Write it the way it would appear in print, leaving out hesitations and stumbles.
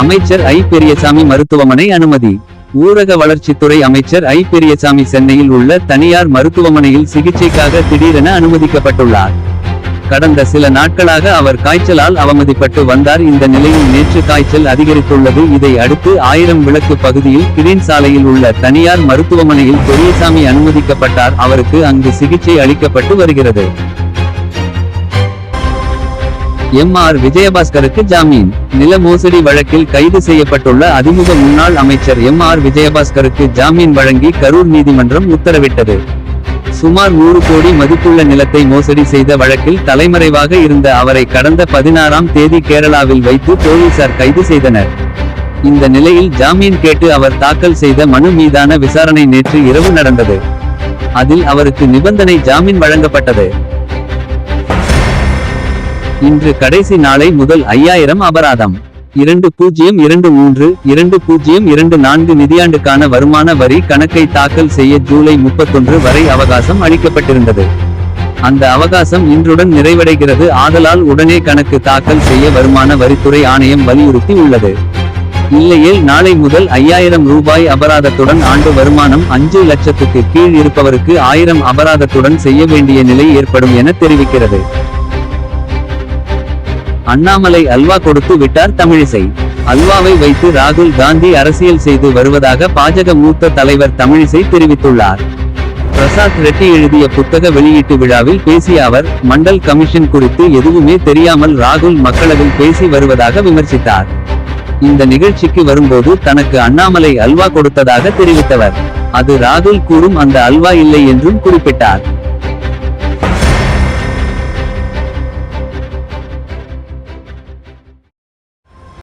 அமைச்சர் ஐ பெரியசாமி மருத்துவமனை அனுமதி. ஊரக வளர்ச்சித்துறை அமைச்சர் ஐ பெரியசாமி சென்னையில் உள்ள தனியார் மருத்துவமனையில் சிகிச்சைக்காக திடீரென அனுமதிக்கப்பட்டுள்ளார். கடந்த சில நாட்களாக அவர் காய்ச்சலால் அவமதிப்பட்டு வந்தார். இந்த நிலையில் நேற்று காய்ச்சல் அதிகரித்துள்ளது. இதை அடுத்து 1000 விளக்கு பகுதியில் கிரீன் சாலையில் உள்ள தனியார் மருத்துவமனையில் பெரியசாமி அனுமதிக்கப்பட்டார். அவருக்கு அங்கு சிகிச்சை அளிக்கப்பட்டு வருகிறது. எம்.ஆர். விஜயபாஸ்கருக்கு ஜாமீன். நில மோசடி வழக்கில் கைது செய்யப்பட்டுள்ள அதிமுக முன்னாள் அமைச்சர் எம்.ஆர். விஜயபாஸ்கருக்கு ஜாமீன் வழங்கி கரூர் நீதிமன்றம் உத்தரவிட்டது. சுமார் 100 கோடி மதிப்புள்ள நிலத்தை மோசடி செய்த வழக்கில் தலைமறைவாக இருந்த அவரை கடந்த 16ஆம் தேதி கேரளாவில் வைத்து போலீசார் கைது செய்தனர். இந்த நிலையில் ஜாமீன் கேட்டு அவர் தாக்கல் செய்த மனு மீதான விசாரணை நேற்று இரவு நடந்தது. அதில் அவருக்கு நிபந்தனை ஜாமீன் வழங்கப்பட்டது. இன்று கடைசி நாளை முதல் 5000 அபராதம். 2023-2024 நிதியாண்டுக்கான வருமான வரி கணக்கை தாக்கல் செய்ய ஜூலை 31 வரை அவகாசம் அளிக்கப்பட்டிருந்தது. அந்த அவகாசம் இன்றுடன் நிறைவடைகிறது. ஆதலால் உடனே கணக்கு தாக்கல் செய்ய வருமான வரித்துறை ஆணையம் வலியுறுத்தி உள்ளது. இல்லையேல் நாளை முதல் 5000 ரூபாய் அபராதத்துடன் ஆண்டு வருமானம் 5 லட்சத்துக்கு கீழ் இருப்பவருக்கு 1000 அபராதத்துடன் செய்ய வேண்டிய நிலை ஏற்படும் என தெரிவிக்கிறது. அண்ணாமலை அல்வா கொடுத்து விட்டார் தமிழிசை. அல்வாவை வைத்து ராகுல் காந்தி அரசியல் செய்து வருவதாக பாஜக மூத்த தலைவர் தமிழிசை தெரிவித்துள்ளார். பிரசாத் ரெட்டி எழுதிய புத்தக வெளியீட்டு விழாவில் பேசிய அவர், மண்டல் கமிஷன் குறித்து எதுவுமே தெரியாமல் ராகுல் மக்களவில் பேசி வருவதாக விமர்சித்தார். இந்த நிகழ்ச்சிக்கு வரும்போது தனக்கு அண்ணாமலை அல்வா கொடுத்ததாக தெரிவித்தவர், அது ராகுல் கூறும் அந்த அல்வா இல்லை என்றும் குறிப்பிட்டார்.